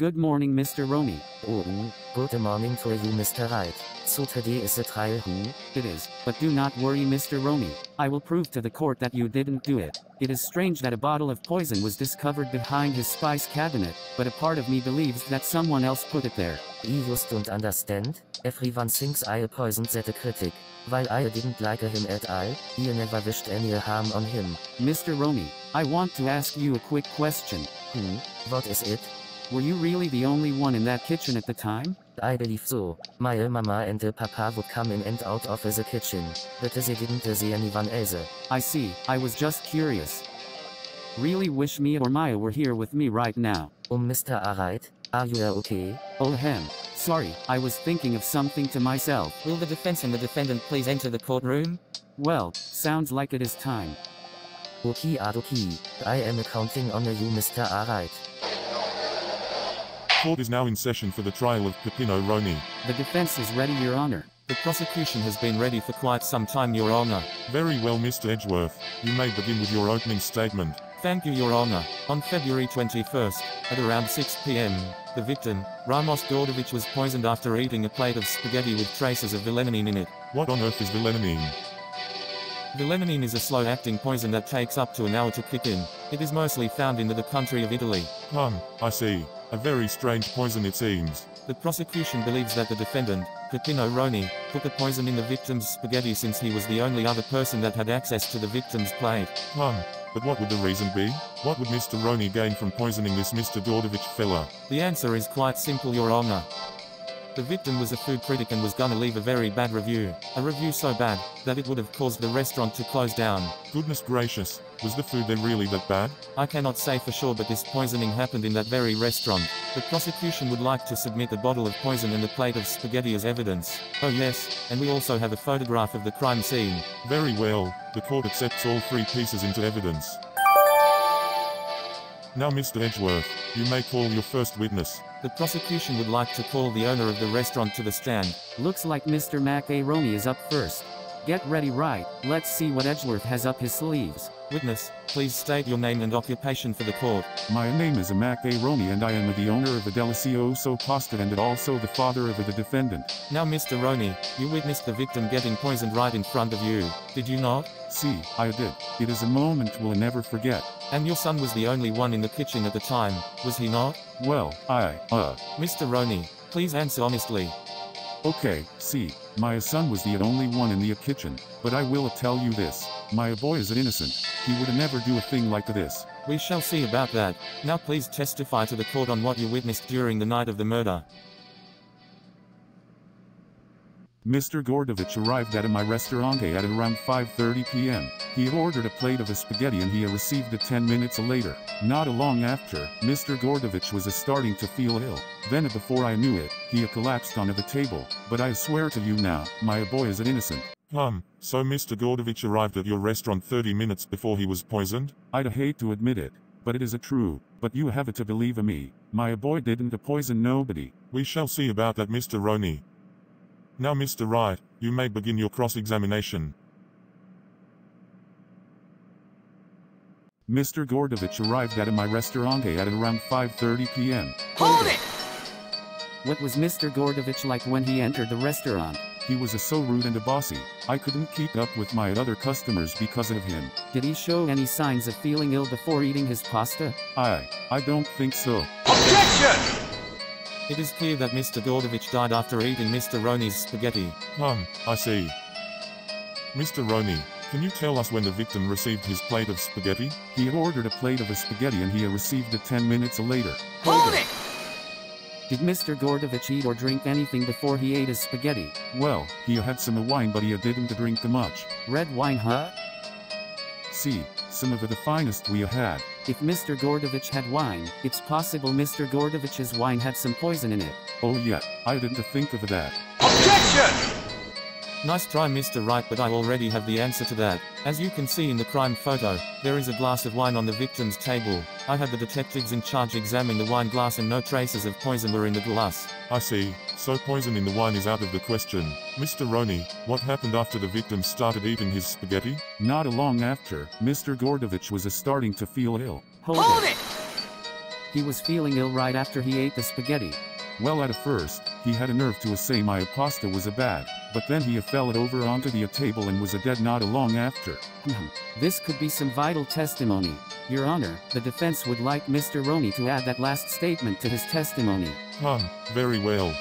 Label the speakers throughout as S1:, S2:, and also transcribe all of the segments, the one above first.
S1: Good morning, Mr. Roney.
S2: Oh, good morning to you, Mr. Wright. So today is the trial, who?
S1: It is, but do not worry, Mr. Roney. I will prove to the court that you didn't do it. It is strange that a bottle of poison was discovered behind his spice cabinet, but a part of me believes that someone else put it there.
S2: You just don't understand? Everyone thinks I poisoned that critic. While I didn't like him at all, I never wished any harm on him.
S1: Mr. Roney, I want to ask you a quick question.
S2: What is it?
S1: Were you really the only one in that kitchen at the time?
S2: I believe so. My mama and papa would come in and out of the kitchen, but they didn't see anyone else.
S1: I see, I was just curious. Really wish Mia or Maya were here with me right now.
S2: Mr. Wright, are you okay?
S1: Oh sorry, I was thinking of something to myself.
S3: Will the defense and the defendant please enter the courtroom?
S1: Well, sounds like it is time.
S2: Okay. I am counting on you, Mr. Wright.
S4: Court is now in session for the trial of Peppino Roney.
S1: The defense is ready, Your Honor.
S3: The prosecution has been ready for quite some time, Your Honor.
S4: Very well, Mr. Edgeworth. You may begin with your opening statement.
S3: Thank you, Your Honor. On February 21st, at around 6 p.m., the victim, Ramos Gordovich, was poisoned after eating a plate of spaghetti with traces of villanine in it.
S4: What on earth is villanine?
S3: Villanine is a slow-acting poison that takes up to an hour to kick in. It is mostly found in the country of Italy.
S4: I see. A very strange poison it seems.
S3: The prosecution believes that the defendant, Peppino Roney, put the poison in the victim's spaghetti since he was the only other person that had access to the victim's plate.
S4: But what would the reason be? What would Mr. Roney gain from poisoning this Mr. Gordovich fella?
S3: The answer is quite simple, Your Honor. The victim was a food critic and was gonna leave a very bad review. A review so bad, that it would have caused the restaurant to close down.
S4: Goodness gracious, was the food there really that bad?
S3: I cannot say for sure, but this poisoning happened in that very restaurant. The prosecution would like to submit a bottle of poison and a plate of spaghetti as evidence. Oh yes, and we also have a photograph of the crime scene.
S4: Very well, the court accepts all three pieces into evidence. Now Mr. Edgeworth, you may call your first witness.
S3: The prosecution would like to call the owner of the restaurant to the stand.
S1: Looks like Mr. Mack A is up first. Get ready, right? Let's see what Edgeworth has up his sleeves.
S3: Witness, please state your name and occupation for the court.
S5: My name is Mack A, and I am the owner of the Delicioso Pasta and also the father of the defendant.
S3: Now Mr. Roney, you witnessed the victim getting poisoned right in front of you, did you not?
S5: See, I did. It is a moment we'll never forget.
S3: And your son was the only one in the kitchen at the time, was he not?
S5: Well,
S3: Mr. Roney, please answer honestly.
S5: Okay, see, my son was the only one in the kitchen, but I will tell you this, my boy is innocent, he would never do a thing like this.
S3: We shall see about that. Now please testify to the court on what you witnessed during the night of the murder.
S5: Mr. Gordovich arrived at my restaurant at around 5:30 p.m. He ordered a plate of spaghetti and he received it 10 minutes later. Not long after, Mr. Gordovich was starting to feel ill. Then before I knew it, he collapsed onto the table. But I swear to you now, my boy is innocent.
S4: So Mr. Gordovich arrived at your restaurant 30 minutes before he was poisoned?
S5: I'd hate to admit it, but it is true. But you have to believe me. My boy didn't poison nobody.
S4: We shall see about that, Mr. Roney. Now Mr. Wright, you may begin your cross-examination.
S5: Mr. Gordovich arrived at my restaurant at around 5:30 p.m.
S1: Hold it! What was Mr. Gordovich like when he entered the restaurant?
S5: He was so rude and bossy. I couldn't keep up with my other customers because of him.
S1: Did he show any signs of feeling ill before eating his pasta?
S5: I don't think so.
S1: Objection!
S3: It is clear that Mr. Gordovich died after eating Mr. Roney's spaghetti.
S4: I see. Mr. Roney, can you tell us when the victim received his plate of spaghetti?
S5: He ordered a plate of spaghetti and he received it 10 minutes later.
S1: Hold it! Did Mr. Gordovich eat or drink anything before he ate his spaghetti?
S5: Well, he had some wine but he didn't drink much.
S1: Red wine, huh?
S5: See, some of the finest we had.
S1: If Mr. Gordovich had wine, it's possible Mr. Gordovich's wine had some poison in it.
S5: Oh yeah, I didn't think of that.
S1: Objection!
S3: Nice try, Mr. Wright, but I already have the answer to that. As you can see in the crime photo, there is a glass of wine on the victim's table. I had the detectives in charge examine the wine glass and no traces of poison were in the glass.
S4: I see, so poison in the wine is out of the question. Mr. Roney, what happened after the victim started eating his spaghetti?
S5: Not long after, Mr. Gordovich was starting to feel ill.
S1: Hold it! He was feeling ill right after he ate the spaghetti.
S5: Well, at first, he had a nerve to say my pasta was a bad, but then he fell it over onto the table and was a dead not long after.
S1: This could be some vital testimony. Your Honor, the defense would like Mr. Roney to add that last statement to his testimony.
S4: Very well.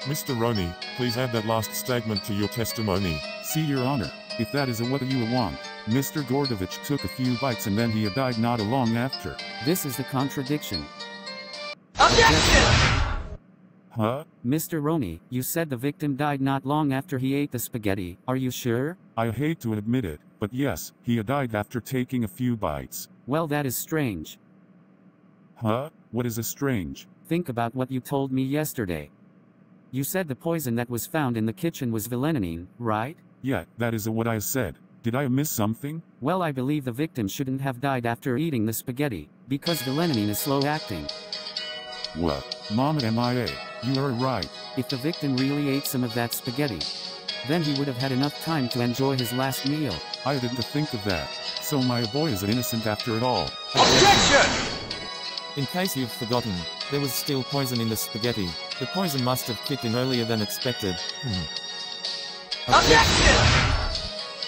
S4: Mr. Roney, please add that last statement to your testimony.
S5: See, Your Honor, if that is what you want. Mr. Gordovich took a few bites and then he died not long after.
S1: This is the contradiction.
S6: Objection!
S5: Huh?
S1: Mr. Roney, you said the victim died not long after he ate the spaghetti, are you sure?
S5: I hate to admit it, but yes, he died after taking a few bites.
S1: Well, that is strange.
S5: Huh? What is strange?
S1: Think about what you told me yesterday. You said the poison that was found in the kitchen was villanine, right?
S5: Yeah, that is what I said. Did I miss something?
S1: Well, I believe the victim shouldn't have died after eating the spaghetti, because villanine is slow-acting.
S5: What? Mama MIA, you are right.
S1: If the victim really ate some of that spaghetti, then he would have had enough time to enjoy his last meal.
S5: I didn't think of that. So my boy is innocent after it all.
S6: Objection!
S3: In case you've forgotten, there was still poison in the spaghetti. The poison must have kicked in earlier than expected.
S6: Objection!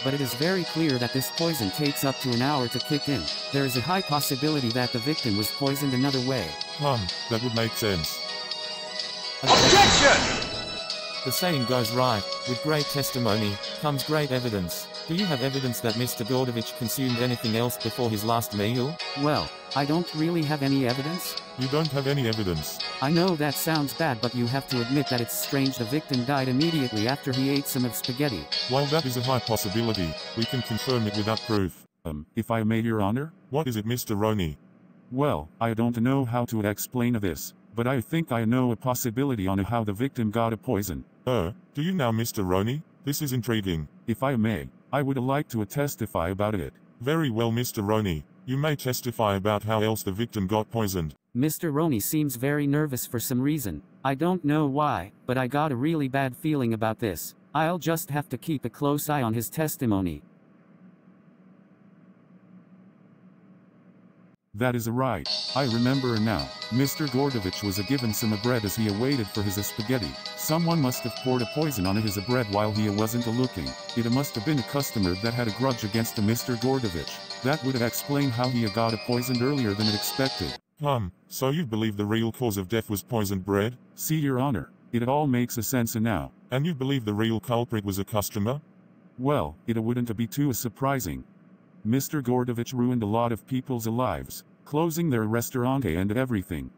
S1: But it is very clear that this poison takes up to an hour to kick in. There is a high possibility that the victim was poisoned another way.
S4: That would make sense.
S6: Objection!
S3: The saying goes right, with great testimony, comes great evidence. Do you have evidence that Mr. Gordovich consumed anything else before his last meal?
S1: Well, I don't really have any evidence.
S4: You don't have any evidence.
S1: I know that sounds bad, but you have to admit that it's strange the victim died immediately after he ate some of spaghetti.
S4: While that is a high possibility, we can confirm it without proof.
S5: If I may, Your Honor?
S4: What is it, Mr. Roney?
S5: Well, I don't know how to explain this, but I think I know a possibility on how the victim got a poison.
S4: Do you now, Mr. Roney? This is intriguing.
S5: If I may, I would like to testify about it.
S4: Very well, Mr. Roney. You may testify about how else the victim got poisoned.
S1: Mr. Roney seems very nervous for some reason. I don't know why, but I got a really bad feeling about this. I'll just have to keep a close eye on his testimony.
S5: That is right. I remember now. Mr. Gordovich was given some bread as he waited for his spaghetti. Someone must have poured poison on his bread while he wasn't looking. It must have been a customer that had a grudge against Mr. Gordovich. That would explain how he got poisoned earlier than expected.
S4: So you believe the real cause of death was poisoned bread?
S5: See, Your Honor, it all makes sense now.
S4: And you believe the real culprit was a customer?
S5: Well, it wouldn't be too surprising. Mr. Gordovich ruined a lot of people's lives, closing their restaurant and everything.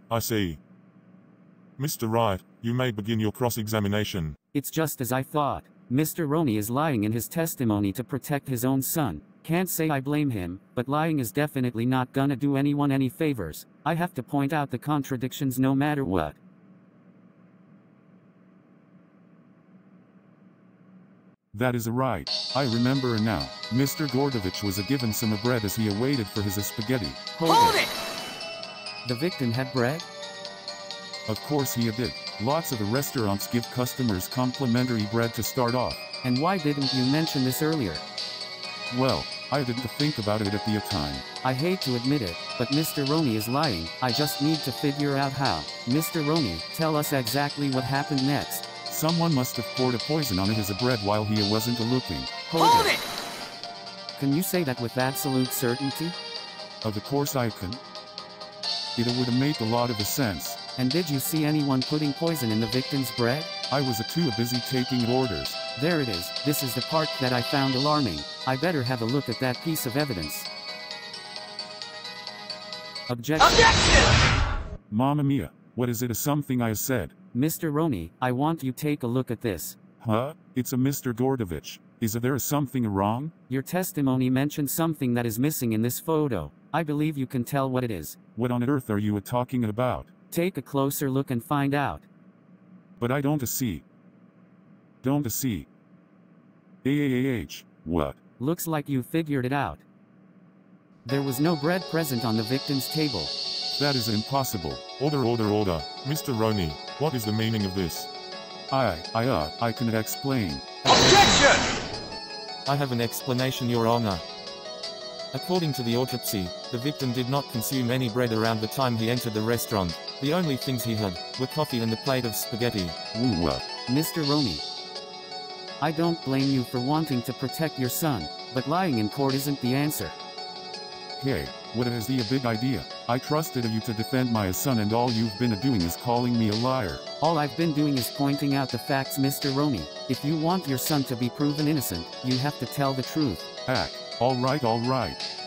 S4: I see. Mr. Wright, you may begin your cross-examination.
S1: It's just as I thought. Mr. Roney is lying in his testimony to protect his own son. Can't say I blame him, but lying is definitely not gonna do anyone any favors. I have to point out the contradictions no matter what.
S5: That is right. I remember now. Mr. Gordovich was given some bread as he waited for his spaghetti.
S6: Hold it!
S1: The victim had bread?
S5: Of course he did. Lots of the restaurants give customers complimentary bread to start off.
S1: And why didn't you mention this earlier?
S5: Well, I didn't think about it at the time.
S1: I hate to admit it, but Mr. Roney is lying. I just need to figure out how. Mr. Roney, tell us exactly what happened next.
S5: Someone must have poured poison on his bread while he wasn't looking.
S6: Hold it!
S1: Can you say that with absolute certainty?
S5: Of course I can. It would make a lot of sense.
S1: And did you see anyone putting poison in the victim's bread?
S5: I was too busy taking orders.
S1: There it is. This is the part that I found alarming. I better have a look at that piece of evidence. Objection!
S6: Objection!
S5: Mamma mia, what is it? Something I said?
S1: Mr. Roney, I want you take a look at this.
S5: Huh? It's a Mr. Gordovich. Is there something wrong?
S1: Your testimony mentioned something that is missing in this photo. I believe you can tell what it is.
S5: What on earth are you talking about?
S1: Take a closer look and find out.
S5: But I don't see. Don't see. What?
S1: Looks like you figured it out. There was no bread present on the victim's table.
S5: That is impossible.
S4: Order, order, order. Mr. Roney, what is the meaning of this?
S5: I can explain.
S6: Objection!
S3: I have an explanation, Your Honor. According to the autopsy, the victim did not consume any bread around the time he entered the restaurant. The only things he had were coffee and a plate of spaghetti.
S5: Woo what?
S1: Mr. Roney, I don't blame you for wanting to protect your son, but lying in court isn't the answer.
S5: Hey, what is the big idea? I trusted you to defend my son and all you've been doing is calling me a liar.
S1: All I've been doing is pointing out the facts, Mr. Roney. If you want your son to be proven innocent, you have to tell the truth.
S5: Alright.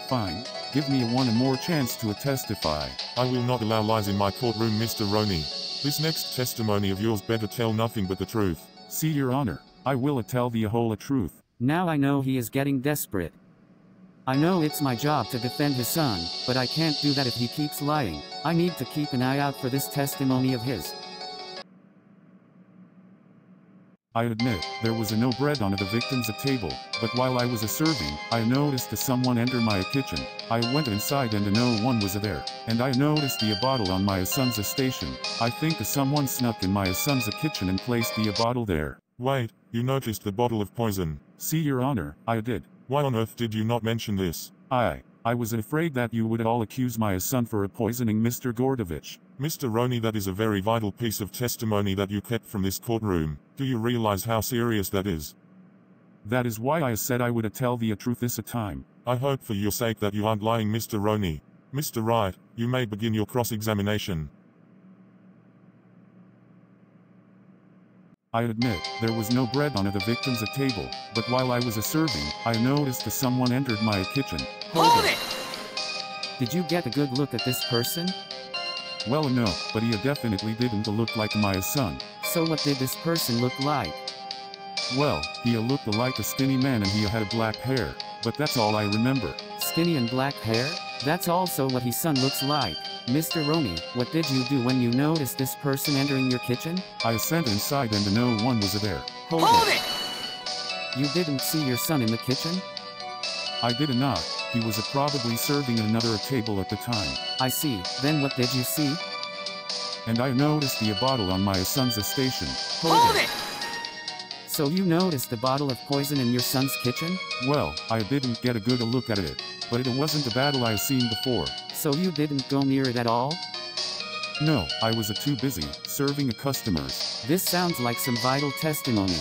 S5: Fine. Give me one more chance to testify.
S4: I will not allow lies in my courtroom, Mr. Roney. This next testimony of yours better tell nothing but the truth.
S5: See, Your Honor, I will tell the whole truth.
S1: Now I know he is getting desperate. I know it's my job to defend his son, but I can't do that if he keeps lying. I need to keep an eye out for this testimony of his.
S5: I admit, there was no bread on the victim's table, but while I was serving, I noticed someone enter my kitchen. I went inside and no one was there, and I noticed the bottle on my son's station. I think someone snuck in my son's kitchen and placed the bottle there.
S4: Wait, you noticed the bottle of poison?
S5: See, Your Honor, I did.
S4: Why on earth did you not mention this?
S5: I was afraid that you would all accuse my son for poisoning Mr. Gordovich.
S4: Mr. Roney, that is a very vital piece of testimony that you kept from this courtroom. Do you realize how serious that is?
S5: That is why I said I would tell the truth this time.
S4: I hope for your sake that you aren't lying, Mr. Roney. Mr. Wright, you may begin your cross-examination.
S5: I admit, there was no bread on the victim's table, but while I was serving, I noticed someone entered my kitchen.
S6: Hold it!
S1: Did you get a good look at this person?
S5: Well, no, but he definitely didn't look like my son.
S1: So what did this person look like?
S5: Well, he looked like a skinny man and he had black hair, but that's all I remember.
S1: Skinny and black hair? That's also what his son looks like. Mr. Roney, what did you do when you noticed this person entering your kitchen?
S5: I sent inside and no one was there.
S6: Hold it!
S1: You didn't see your son in the kitchen?
S5: I did not. He was probably serving another table at the time.
S1: I see. Then what did you see?
S5: And I noticed the bottle on my son's station.
S6: Hold it!
S1: So you noticed the bottle of poison in your son's kitchen?
S5: Well, I didn't get a good look at it, but it wasn't a bottle I've seen before.
S1: So you didn't go near it at all?
S5: No, I was too busy, serving customers.
S1: This sounds like some vital testimony.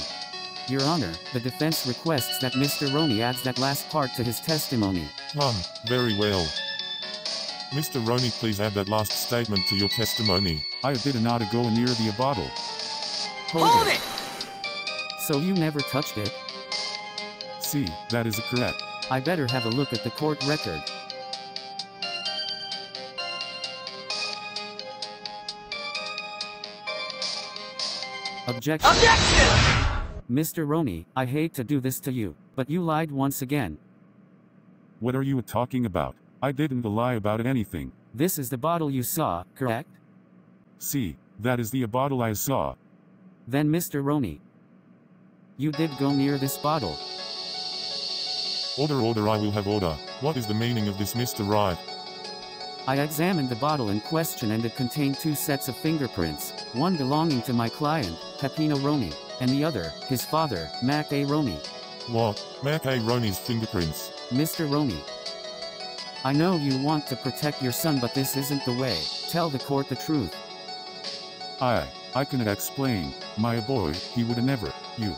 S1: Your Honor, the defense requests that Mr. Roney adds that last part to his testimony.
S4: Very well. Mr. Roney, please add that last statement to your testimony.
S5: I did not go near the bottle.
S6: Hold it!
S1: So you never touched it?
S5: See, that is correct.
S1: I better have a look at the court record. Objection. Mr. Roney, I hate to do this to you, but you lied once again.
S5: What are you talking about? I didn't lie about anything.
S1: This is the bottle you saw, correct?
S5: See, that is the bottle I saw.
S1: Then Mr. Roney, you did go near this bottle.
S4: Order, I will have order. What is the meaning of this, Mr. Wright?
S1: I examined the bottle in question and it contained 2 sets of fingerprints, one belonging to my client, Peppino Roney, and the other, his father, Mack A. Roney.
S4: What? Mack A. Roney's fingerprints?
S1: Mr. Roney, I know you want to protect your son, but this isn't the way. Tell the court the truth.
S5: I cannot explain. My boy, he would never. You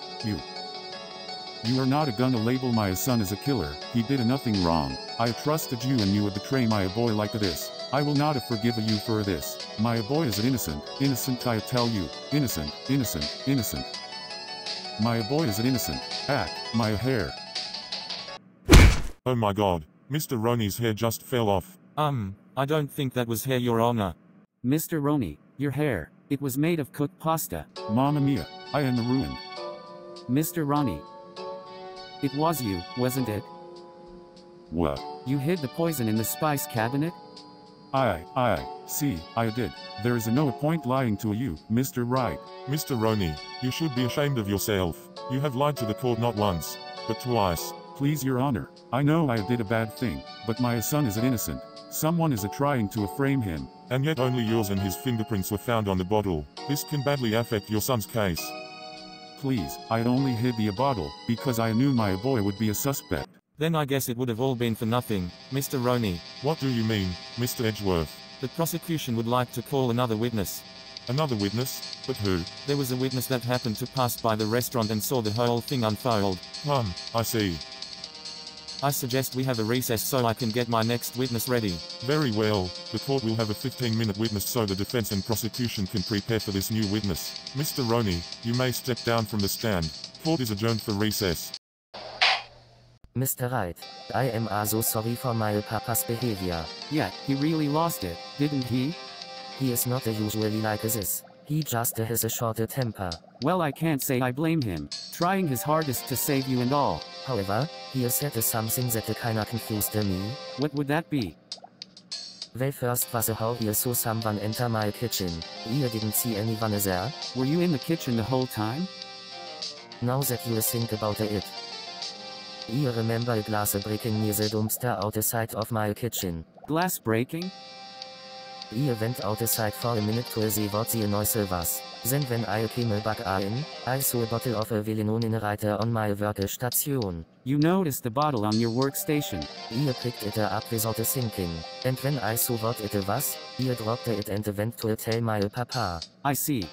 S5: are not gonna label my son as a killer. He did nothing wrong. I trusted you and you would betray my boy like this. I will not forgive you for this. My boy is innocent. Innocent, I tell you. Innocent. My boy is innocent. My hair.
S4: Oh my god. Mr. Roney's hair just fell off.
S3: I don't think that was hair, Your Honor.
S1: Mr. Roney, your hair, it was made of cooked pasta.
S5: Mamma mia, I am ruined.
S1: Mr. Roney, it was you, wasn't it?
S5: What?
S1: You hid the poison in the spice cabinet?
S4: See,
S5: I did. There is no point lying to you, Mr. Wright.
S4: Mr. Roney, you should be ashamed of yourself. You have lied to the court not once, but twice.
S5: Please, Your Honor, I know I did a bad thing, but my son is innocent. Someone is trying to frame him.
S4: And yet only yours and his fingerprints were found on the bottle. This can badly affect your son's case.
S5: Please, I only hid the bottle, because I knew my boy would be a suspect.
S3: Then I guess it would have all been for nothing, Mr. Roney.
S4: What do you mean, Mr. Edgeworth?
S3: The prosecution would like to call another witness.
S4: Another witness? But who?
S3: There was a witness that happened to pass by the restaurant and saw the whole thing unfold.
S4: I see.
S3: I suggest we have a recess so I can get my next witness ready.
S4: Very well, the court will have a 15-minute witness so the defense and prosecution can prepare for this new witness. Mr. Roney, you may step down from the stand. Court is adjourned for recess.
S2: Mr. Wright, I am so sorry for my papa's behavior.
S1: Yeah, he really lost it, didn't he?
S2: He is not usually like this. He just has a short temper.
S1: Well, I can't say I blame him. Trying his hardest to save you and all.
S2: However, he said something that kinda confused me.
S1: What would that be?
S2: Well, first was how he saw someone enter my kitchen. You didn't see anyone there?
S1: Were you in the kitchen the whole time?
S2: Now that you think about it. You remember a glass breaking near the dumpster outside of my kitchen.
S1: Glass breaking?
S2: You went outside for a minute to see what the noise was. Then when I came back in, I saw a bottle of Villanone right on my workstation.
S1: You noticed the bottle on your workstation.
S2: You picked it up without thinking. And when I saw what it was, you dropped it and went to tell my papa.
S1: I see.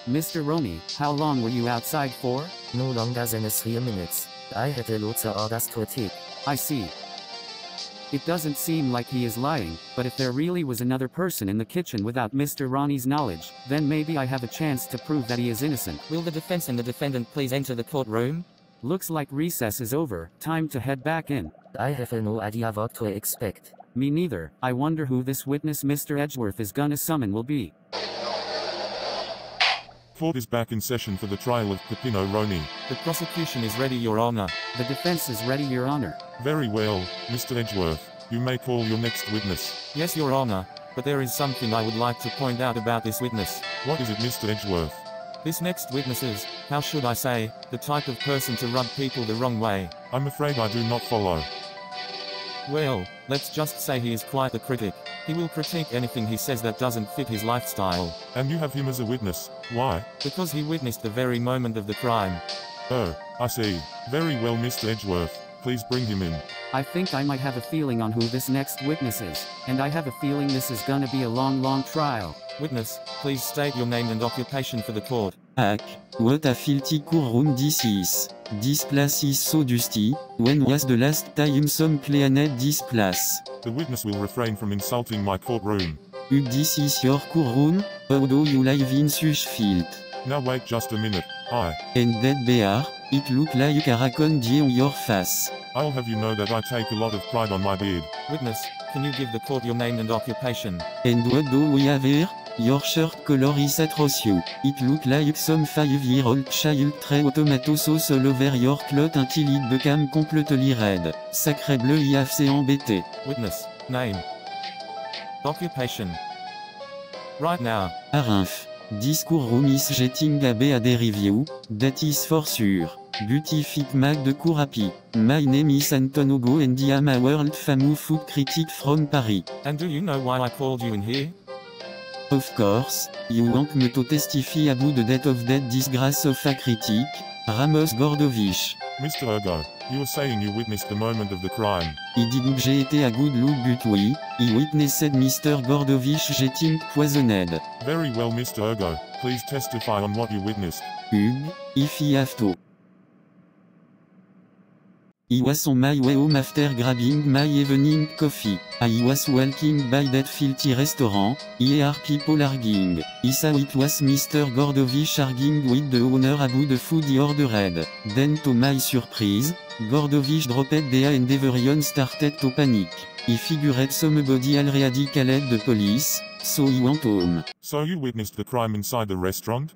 S1: Mr. Roney, how long were you outside for?
S2: No longer than 3 minutes. I had lots of orders to take.
S1: I see. It doesn't seem like he is lying, but if there really was another person in the kitchen without Mr. Roney's knowledge, then maybe I have a chance to prove that he is innocent.
S6: Will the defense and the defendant please enter the courtroom?
S1: Looks like recess is over, time to head back in.
S2: I have no idea what to expect.
S1: Me neither. I wonder who this witness Mr. Edgeworth is gonna summon will be.
S4: Court is back in session for the trial of Peppino Roney.
S3: The prosecution is ready, Your Honor.
S1: The defense is ready, Your Honor.
S4: Very well, Mr. Edgeworth. You may call your next witness.
S3: Yes, Your Honor. But there is something I would like to point out about this witness.
S4: What is it, Mr. Edgeworth?
S3: This next witness is, how should I say, the type of person to rub people the wrong way.
S4: I'm afraid I do not follow.
S3: Well, let's just say he is quite the critic. He will critique anything he says that doesn't fit his lifestyle.
S4: And you have him as a witness. Why?
S3: Because he witnessed the very moment of the crime.
S4: Oh, I see. Very well, Mr. Edgeworth. Please bring him in.
S1: I think I might have a feeling on who this next witness is, and I have a feeling this is gonna be a long trial.
S3: Witness, please state your name and occupation for the court.
S7: Mack, what a filthy courtroom this is. This place is so dusty. When was the last time some cleaned this place?
S4: The witness will refrain from insulting my courtroom.
S7: This is your courtroom? How do you live in such filth?
S4: Now wait just a minute.
S7: And that bear, it look like a raccoon on your face.
S4: I'll have you know that I take a lot of pride on my beard.
S3: Witness, can you give the court your name and occupation?
S7: And what do we have here? Your shirt color is atrocious. It look like some 5-year-old child threw tomato sauce all over your cloth until it became completely red. Sacré bleu, il s'est embêté.
S3: Witness, name. Occupation. Right now.
S7: Arinf. This courtroom is getting a bad review, that is for sure. Beautific Mack de Courapi. My name is Anton Oego and I am a world famous food critic from Paris.
S3: And do you know why I called you in here?
S7: Of course, you want me to testify about the death of that disgrace of a critic, Ramos Gordovich.
S4: Mr. Oego, you are saying you witnessed the moment of the crime.
S7: I didn't get a good look but oui, I witnessed Mr. Gordovich getting poisoned.
S4: Very well, Mr. Oego, please testify on what you witnessed.
S7: If I have to. I was on my way home after grabbing my evening coffee. I was walking by that filthy restaurant. I heard people arguing. I saw it was Mr. Gordovich arguing with the owner about the food he ordered. Then to my surprise, Gordovich dropped dead and everyone started to panic. I figured somebody already called the police, so I went home.
S4: So you witnessed the crime inside the restaurant?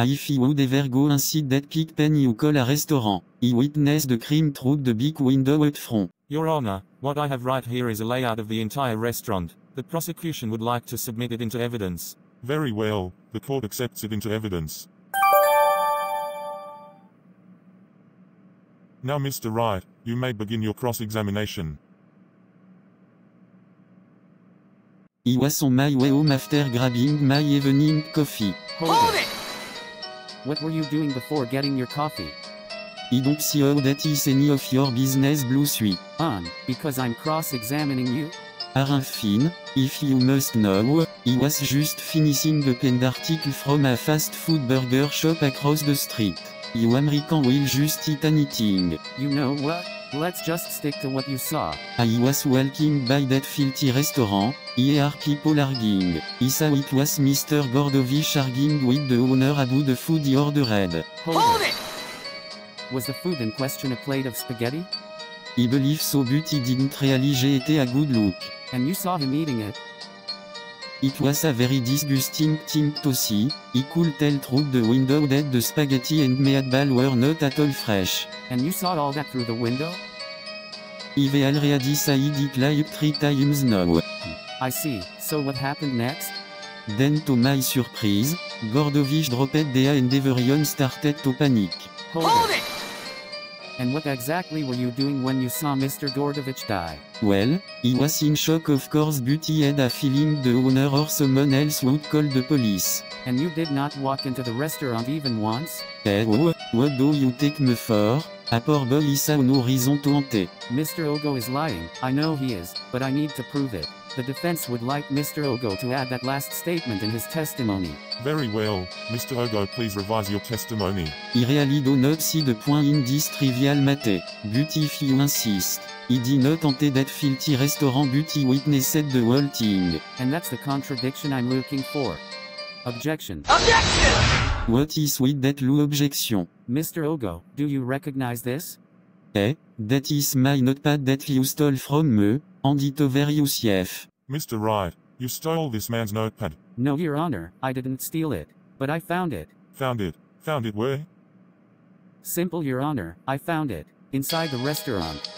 S7: If I would ever go inside that pig pen you call a restaurant, I witnessed the crime through the big window up front.
S3: Your Honor, what I have right here is a layout of the entire restaurant. The prosecution would like to submit it into evidence.
S4: Very well, the court accepts it into evidence. Now Mr. Wright, you may begin your cross-examination.
S7: I was on my way home after grabbing my evening coffee.
S6: Hold it!
S1: What were you doing before getting your coffee?
S7: I don't see how that is any of your business blue suite.
S1: Because I'm cross-examining you?
S7: Arin Finn, if you must know, I was just finishing a penned article from a fast food burger shop across the street. You American will just eat anything.
S1: You know what? Let's just stick to what you saw.
S7: I was walking by that filthy restaurant, here people arguing. I saw it was Mr. Gordovich arguing with the owner about the food he ordered.
S1: Hold it! Was the food in question a plate of spaghetti?
S7: I believe so, but he didn't really get a good look.
S1: And you saw him eating it?
S7: It was a very disgusting thing to see. I could tell through the window that the spaghetti and meatball were not at all fresh.
S1: And you saw all that through the window?
S7: I've already said it like 3 times now.
S1: I see. So what happened next?
S7: Then to my surprise, Gordovich dropped dead and everyone started to panic.
S1: Hold it! And what exactly were you doing when you saw Mr. Gordovich die?
S7: Well, he was in shock of course, but he had a feeling the owner or someone else would call the police.
S1: And you did not walk into the restaurant even once?
S7: Oh, what do you take me for? A poor boy is no reason to haunt.
S1: Mr. Oego is lying, I know he is, but I need to prove it. The defense would like Mr. Oego to add that last statement in his testimony.
S4: Very well, Mr. Oego, please revise your testimony.
S7: I really do not see the point in this trivial matter, but if you insist. He did not enter that filthy restaurant, but he witnessed the whole thing.
S1: And that's the contradiction I'm looking for. Objection.
S6: Objection!
S7: What is with that low objection?
S1: Mr. Oego, do you recognize this?
S7: That is my notepad that you stole from me, and it over you, chef.
S4: Mr. Wright, you stole this man's notepad.
S1: No, Your Honor, I didn't steal it. But I found it.
S4: Found it? Found it where?
S1: Simple, Your Honor, I found it. Inside the restaurant.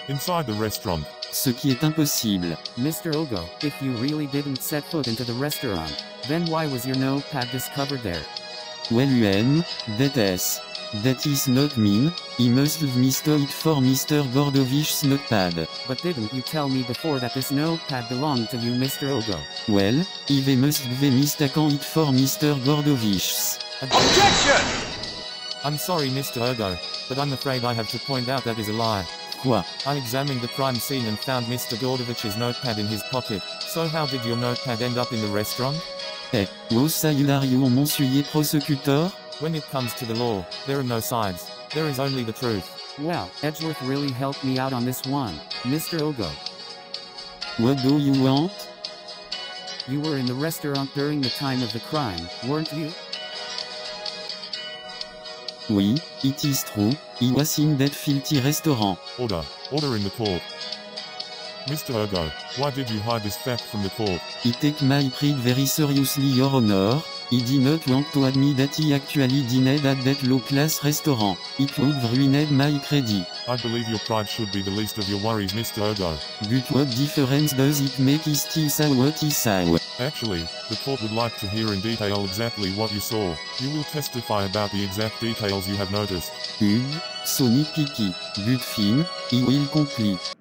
S4: Inside the restaurant.
S7: Ce qui est impossible.
S1: Mr. Oego, if you really didn't set foot into the restaurant, then why was your notepad discovered there?
S7: Well, that is not mean. He must have mistook it for Mr. Gordovich's notepad.
S1: But didn't you tell me before that this notepad belonged to you, Mr. Oego?
S7: Well, he must have mistaken it for Mr. Gordovich's.
S6: Objection!
S3: I'm sorry, Mr. Oego, but I'm afraid I have to point out that is a lie.
S7: Quoi?
S3: I examined the crime scene and found Mr. Gordovich's notepad in his pocket. So how did your notepad end up in the restaurant?
S7: Wo sayulario monsieur prosecutor?
S3: When it comes to the law, there are no sides. There is only the truth.
S1: Well, Edgeworth really helped me out on this one, Mr. Oego.
S7: What do you want?
S1: You were in the restaurant during the time of the crime, weren't you?
S7: Oui, it is true. He was in that filthy restaurant.
S4: Order. Order in the court. Mr. Oego, why did you hide this fact from the court?
S7: I take my pride very seriously, Your Honor. He did not want to admit that he actually dined at that low-class restaurant. It would have ruined my credit.
S4: I believe your pride should be the least of your worries, Mr. Oego.
S7: But what difference does it make? He still saw what he saw.
S4: Actually, the court would like to hear in detail exactly what you saw. You will testify about the exact details you have noticed.
S7: So nitpicky. But Finn, he will complete.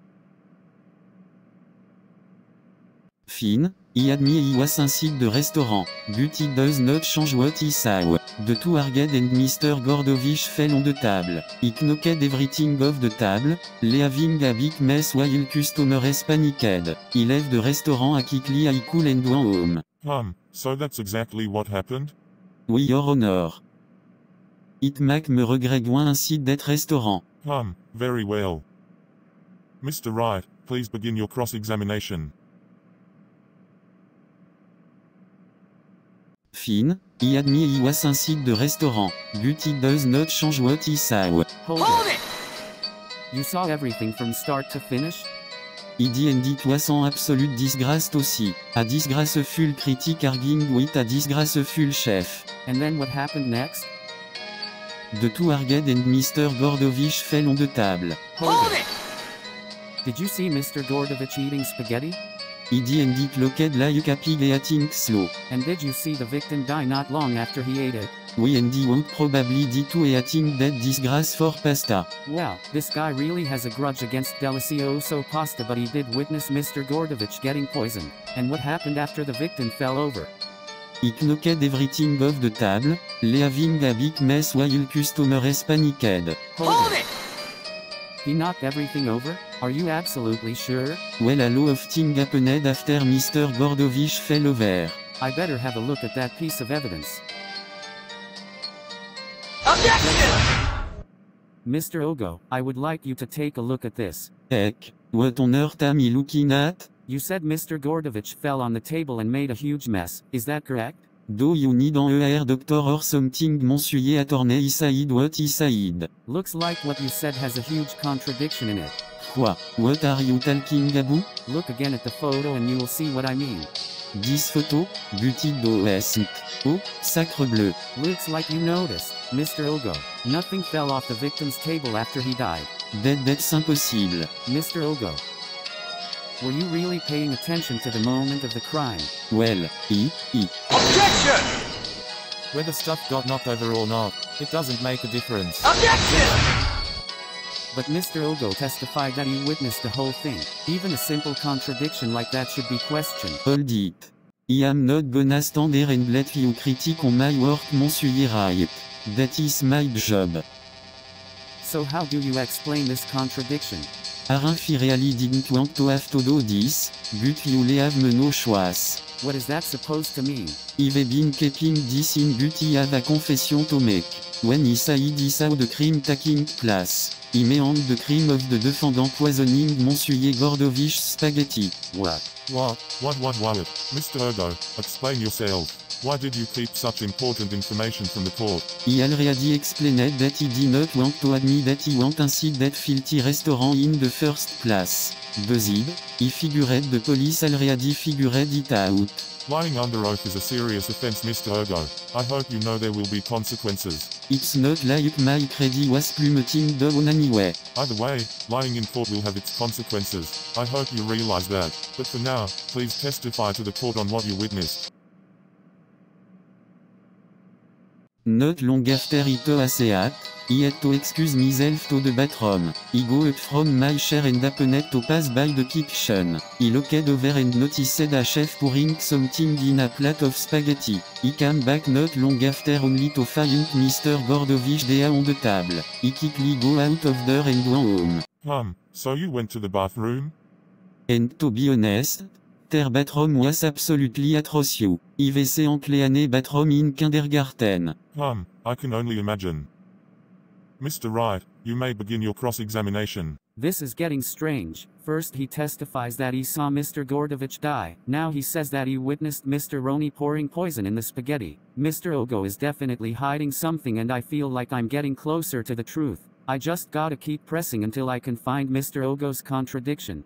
S7: Finn, he admit he was inside the restaurant, but it does not change what he saw. The two argued and Mr. Gordovich fell on the table. He knocked everything off the table, leaving a big mess while customers panicked. He left the restaurant quickly and cool and went home.
S4: So that's exactly what happened?
S7: Oui, Your Honor. It make me regret going inside that restaurant.
S4: Very well. Mr. Wright, please begin your cross-examination.
S7: Finn, he admit he was inside the restaurant, but it does not change what he saw.
S1: Hold it! You saw everything from start to finish?
S7: He dit and it was en absolute disgrace aussi. A disgraceful critic arguing with a disgraceful chef.
S1: And then what happened next?
S7: The two argued and Mr. Gordovich fell on the table.
S1: Hold it! Did you see Mr. Gordovich eating spaghetti?
S7: He dit and it looked like a pig eating slow.
S1: And did you see the victim die not long after he ate it?
S7: Oui, and he would probably die too eating that disgrace for pasta.
S1: Well, this guy really has a grudge against Delicioso pasta, but he did witness Mr. Gordovich getting poisoned. And what happened after the victim fell over?
S7: Ik knocked everything off the table, leaving a big mess while customers panicked.
S6: Hold it!
S1: He knocked everything over? Are you absolutely sure?
S7: Well, a lot of things happened after Mr. Gordovich fell over.
S1: I better have a look at that piece of evidence.
S6: Objection!
S1: Mr. Oego, I would like you to take a look at this.
S7: Heck, what on earth am I looking at?
S1: You said Mr. Gordovich fell on the table and made a huge mess, is that correct?
S7: Do you need an ER doctor or something, Monsieur Attorney Said? What he said?
S1: Looks like what you said has a huge contradiction in it.
S7: Quoi? What are you talking about?
S1: Look again at the photo and you will see what I mean.
S7: This photo? Butit d'OSNT. Oh, sacre bleu.
S1: Looks like you noticed, Mr. Oego. Nothing fell off the victim's table after he died.
S7: That's impossible.
S1: Mr. Oego, were you really paying attention to the moment of the crime?
S7: Well,
S6: Objection!
S3: Whether stuff got knocked over or not, it doesn't make a difference.
S6: Objection!
S1: But Mr. Oego testified that he witnessed the whole thing. Even a simple contradiction like that should be questioned.
S7: hold it. I am not gonna stand there and let you critique on my work, Monsieur Wright. That is my job.
S1: So how do you explain this contradiction?
S7: Aren't I really didn't want to have to do this, but you leave me no choice.
S1: What is that supposed to mean?
S7: I've been keeping this in, but I have a confession to make. When I said I saw the crime taking place, I meant the crime of the defendant poisoning Monsieur Gordovich's spaghetti.
S1: What?
S3: What?
S4: What? Mr. Oego, explain yourself. Why did you keep such important information from the court?
S7: I already explained that I did not want to admit that I went inside that filthy restaurant in the first place. Buzzed, I figured the police already figured it out.
S4: Lying under oath is a serious offense, Mr. Oego. I hope you know there will be consequences.
S7: It's not like my credit was plummeting down anyway.
S4: Either way, lying in court will have its consequences. I hope you realize that. But for now, please testify to the court on what you witnessed.
S7: Not long after it had, I had to excuse myself to the bathroom. I go up from my chair and happened to pass by the kitchen. I looked over and noticed a chef pouring something in a plate of spaghetti. I came back not long after only to find Mr. Gordovich there on the table. I quickly go out of there and went home.
S4: So you went to the bathroom?
S7: And to be honest, their bathroom was absolutely atrocious. I've seen clean bathroom in kindergarten.
S4: I can only imagine. Mr. Wright, you may begin your cross-examination.
S1: This is getting strange. First he testifies that he saw Mr. Gordovich die. Now he says that he witnessed Mr. Roney pouring poison in the spaghetti. Mr. Oego is definitely hiding something and I feel like I'm getting closer to the truth. I just gotta keep pressing until I can find Mr. Oego's contradiction.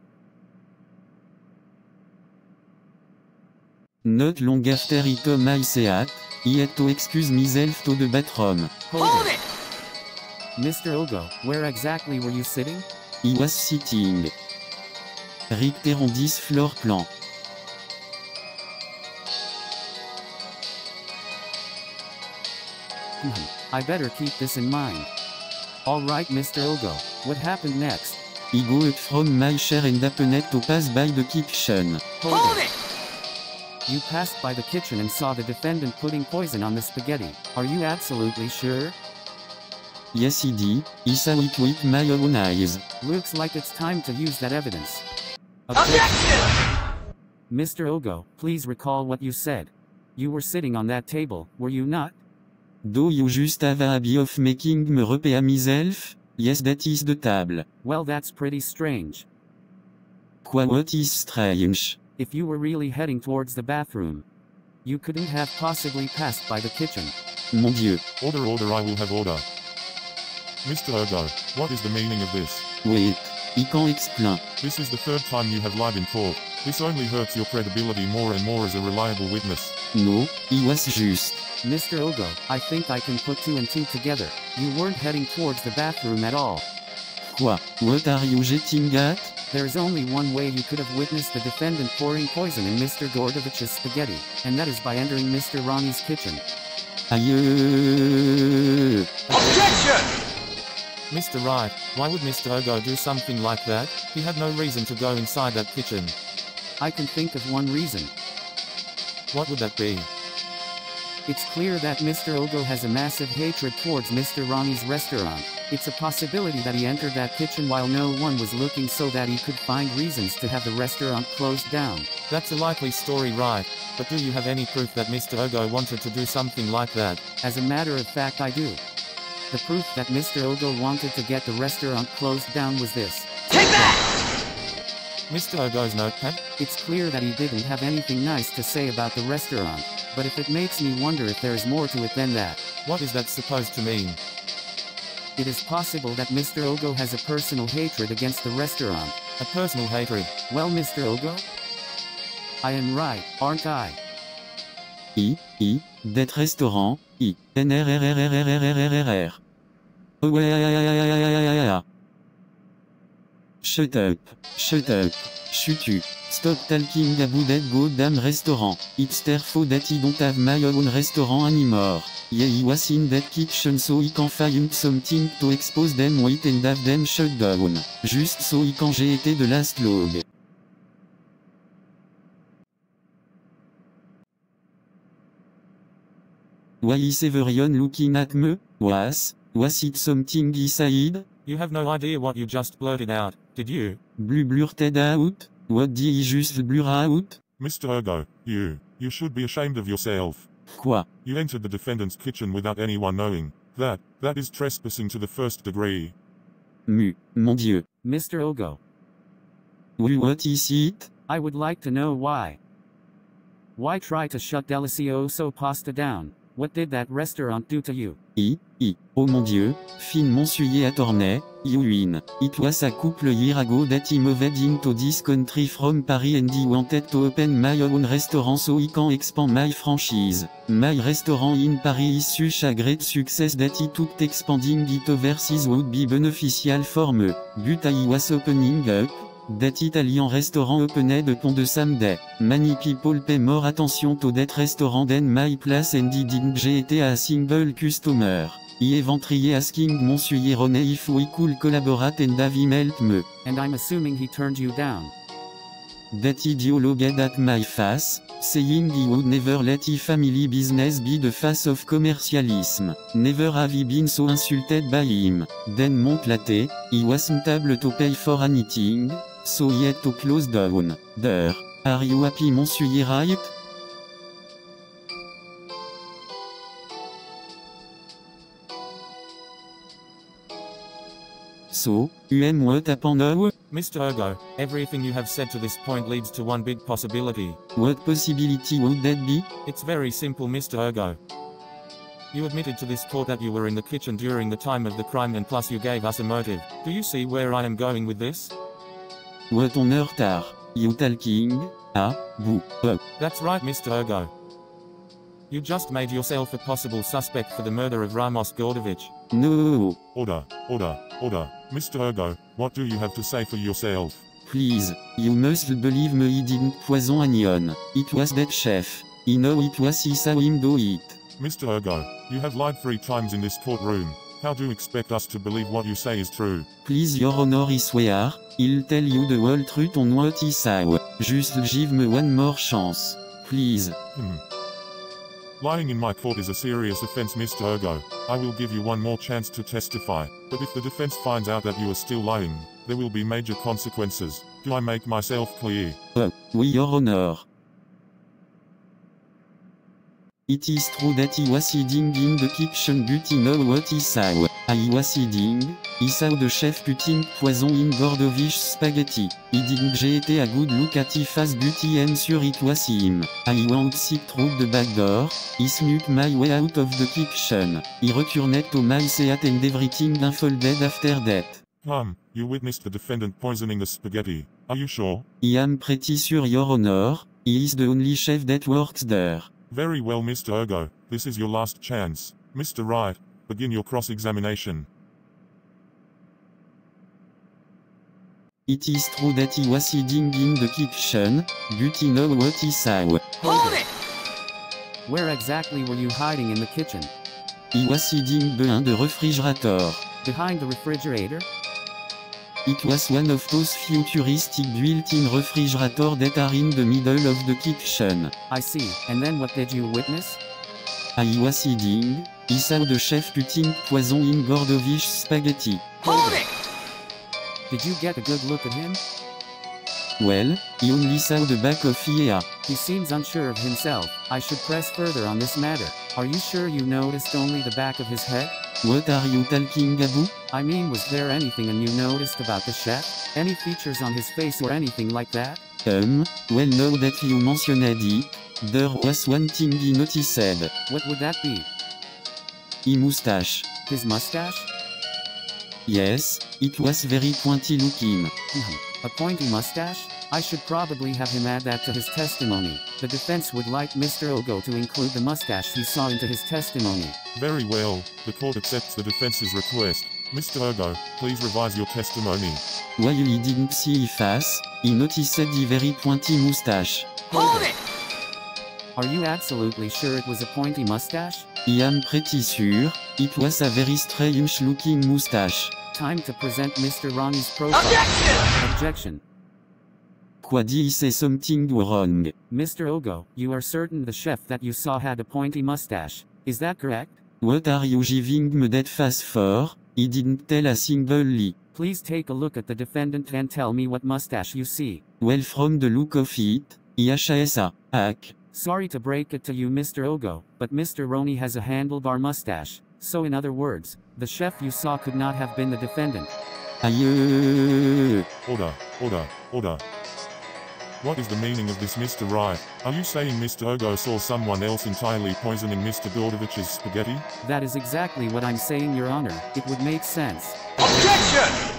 S7: Not long after it I said, I had to excuse myself to the bathroom.
S6: Hold it!
S1: Mr. Oego, where exactly were you sitting?
S7: I was sitting right there on this floor plan.
S1: I better keep this in mind. Alright Mr. Oego, what happened next?
S7: I go up from my chair and happened to pass by the kitchen.
S6: Hold it!
S1: You passed by the kitchen and saw the defendant putting poison on the spaghetti. Are you absolutely sure?
S7: Yes I did. I saw it with my own eyes.
S1: Looks like it's time to use that evidence.
S6: Objection!
S1: Mr. Oego, please recall what you said. You were sitting on that table, were you not?
S7: Do you just have a habit of making me repeat myself? Yes, that is the table.
S1: Well, that's pretty strange.
S7: What is strange?
S1: If you were really heading towards the bathroom, you couldn't have possibly passed by the kitchen.
S7: Mon Dieu.
S4: Order, I will have order. Mr. Oego, what is the meaning of this?
S7: Wait, I can't explain.
S4: This is the third time you have lied in court. This only hurts your credibility more and more as a reliable witness.
S7: No, I was just.
S1: Mr. Oego, I think I can put two and two together. You weren't heading towards the bathroom at all.
S7: Quoi? What are you getting at?
S1: There is only one way you could have witnessed the defendant pouring poison in Mr. Gordovich's spaghetti, and that is by entering Mr. Roney's kitchen.
S7: Aïe.
S6: Objection!
S3: Mr. Wright, why would Mr. Oego do something like that? He had no reason to go inside that kitchen.
S1: I can think of one reason.
S3: What would that be?
S1: It's clear that Mr. Oego has a massive hatred towards Mr. Roney's restaurant. It's a possibility that he entered that kitchen while no one was looking so that he could find reasons to have the restaurant closed down.
S3: That's a likely story, right? But do you have any proof that Mr. Oego wanted to do something like that?
S1: As a matter of fact, I do. The proof that Mr. Oego wanted to get the restaurant closed down was this.
S6: Take that!
S3: Mr. Oego's notepad?
S1: It's clear that he didn't have anything nice to say about the restaurant, but if it makes me wonder if there's more to it than that.
S3: What is that supposed to mean?
S1: It is possible that Mr. Oego has a personal hatred against the restaurant.
S3: A personal hatred?
S1: Well, Mr. Oego? I am right, aren't I?
S7: Det restaurant, NRRRRRRRRR. Oh ouais. Shut up. Shut up. Stop talking about that goddamn restaurant. It's therefore that I don't have my own restaurant anymore. Yeah, I was in that kitchen so I can find something to expose them with and have them shut down. Just so I can j'ai été the last log. Why is everyone looking at me? Was it something I said?
S3: You have no idea what you just blurted out, did you?
S7: Blurted out? What did I just blur out?
S4: Mr. Oego, you should be ashamed of yourself.
S7: Quoi?
S4: You entered the defendant's kitchen without anyone knowing. That is trespassing to the first degree.
S7: Mon Dieu.
S1: Mr. Oego.
S7: What is it?
S1: I would like to know why. Why try to shut Delicioso Pasta down? What did that restaurant do to you?
S7: Oh mon Dieu, fin monsieur à Tournai, you win. It was a couple year ago that I moved into this country from Paris and I wanted to open my own restaurant so I can expand my franchise. My restaurant in Paris is such a great success that I took expanding it overseas would be beneficial for me. But I was opening up. That Italian restaurant opened upon the same day. Many people pay more attention to that restaurant than my place and I didn't get a single customer. I eventually asking Monsieur Roney if we could collaborate and have him help me.
S1: And I'm assuming he turned you down.
S7: That idiot looked at my face, saying he would never let his family business be the face of commercialism. Never have I been so insulted by him. Then month later, he wasn't able to pay for anything, so he had to close down. There. Are you happy, Monsieur right? So, what happened now?
S3: Mr. Oego, everything you have said to this point leads to one big possibility.
S7: What possibility would that be?
S3: It's very simple, Mr. Oego. You admitted to this court that you were in the kitchen during the time of the crime and plus you gave us a motive. Do you see where I am going with this?
S7: What on earth are you talking?
S3: That's right, Mr. Oego. You just made yourself a possible suspect for the murder of Ramos Gordovich.
S7: No.
S4: Order. Mr. Oego, what do you have to say for yourself?
S7: Please, you must believe me, he didn't poison onion. It was that chef. He know it was he saw him do it.
S4: Mr. Oego, you have lied 3 times in this courtroom. How do you expect us to believe what you say is true?
S7: Please, Your Honor, I swear, I'll tell you the whole truth on what he saw. Just give me one more chance. Please.
S4: Lying in my court is a serious offense, Mr. Oego. I will give you one more chance to testify, but if the defense finds out that you are still lying, there will be major consequences. Do I make myself clear?
S7: Oui, Your Honor. It is true that he was hiding in the kitchen, but he know what he saw. I was hiding. He saw the chef putting poison in Gordovich's spaghetti. He didn't get a good look at his face, but I am sure it was him. I went sit through the back door. I snuck my way out of the kitchen. I returned to my seat and everything unfolded after that.
S4: You witnessed the defendant poisoning the spaghetti. Are you sure?
S7: I am pretty sure, Your Honor. He is the only chef that works there.
S4: Very well, Mr. Oego. This is your last chance. Mr. Wright, begin your cross-examination.
S7: It is true that he was hiding in the kitchen, but he know what he saw.
S6: Hold it!
S1: Where exactly were you hiding in the kitchen?
S7: He was hiding behind the refrigerator.
S1: Behind the refrigerator?
S7: It was one of those futuristic built-in refrigerators that are in the middle of the kitchen.
S1: I see. And then what did you witness?
S7: I was eating, I saw the chef putting poison in Gordovich spaghetti.
S6: Hold it!
S1: Did you get a good look at him?
S7: Well, I only saw the back of EA.
S1: He seems unsure of himself. I should press further on this matter. Are you sure you noticed only the back of his head?
S7: What are you talking about?
S1: I mean, was there anything you noticed about the chef? Any features on his face or anything like that?
S7: Well, now that you mentioned it, there was one thing I noticed.
S1: What would that be?
S7: His mustache.
S1: His mustache?
S7: Yes, it was very pointy looking.
S1: A pointy mustache? I should probably have him add that to his testimony. The defense would like Mr. Oego to include the mustache he saw into his testimony.
S4: Very well, the court accepts the defense's request. Mr. Oego, please revise your testimony.
S7: While he didn't see his face, he noticed the very pointy mustache.
S6: Hold it!
S1: Are you absolutely sure it was a pointy mustache?
S7: I am pretty sure, it was a very strange looking mustache.
S1: Time to present Mr. Roney's profile.
S6: Objection!
S1: Objection.
S7: Quadi say something wrong.
S1: Mr. Oego, you are certain the chef that you saw had a pointy mustache. Is that correct?
S7: What are you giving me that face for? He didn't tell a single lie.
S1: Please take a look at the defendant and tell me what mustache you see.
S7: Well, from the look of it, IHSA, hack.
S1: Sorry to break it to you, Mr. Oego, but Mr. Roney has a handlebar mustache. So in other words, the chef you saw could not have been the defendant.
S7: Aïe.
S4: Order. What is the meaning of this, Mr. Wright? Are you saying Mr. Oego saw someone else entirely poisoning Mr. Gordovich's spaghetti?
S1: That is exactly what I'm saying, Your Honor. It would make sense.
S6: Objection!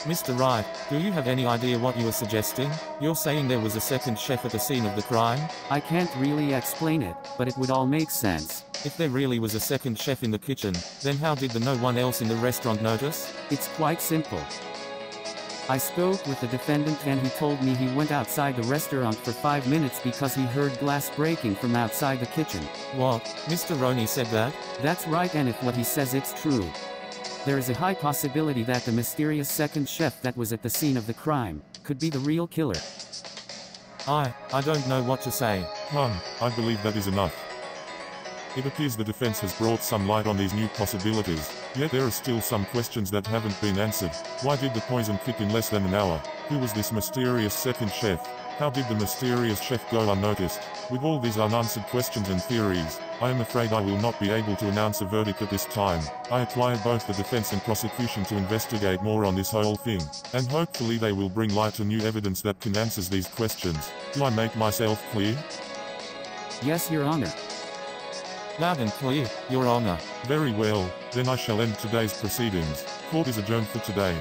S3: Mr. Wright, do you have any idea what you are suggesting? You're saying there was a second chef at the scene of the crime?
S1: I can't really explain it, but it would all make sense.
S3: If there really was a second chef in the kitchen, then how did no one else in the restaurant notice?
S1: It's quite simple. I spoke with the defendant and he told me he went outside the restaurant for 5 minutes because he heard glass breaking from outside the kitchen.
S3: What? Mr. Roney said that?
S1: That's right, and if what he says it's true, there is a high possibility that the mysterious second chef that was at the scene of the crime could be the real killer.
S3: I don't know what to say.
S4: I believe that is enough. It appears the defense has brought some light on these new possibilities, yet there are still some questions that haven't been answered. Why did the poison kick in less than an hour? Who was this mysterious second chef? How did the mysterious chef go unnoticed? With all these unanswered questions and theories, I am afraid I will not be able to announce a verdict at this time. I require both the defense and prosecution to investigate more on this whole thing, and hopefully they will bring light to new evidence that can answer these questions. Do I make myself clear?
S1: Yes, Your Honor.
S3: Loud and clear, Your Honor.
S4: Very well, then I shall end today's proceedings. Court is adjourned for today.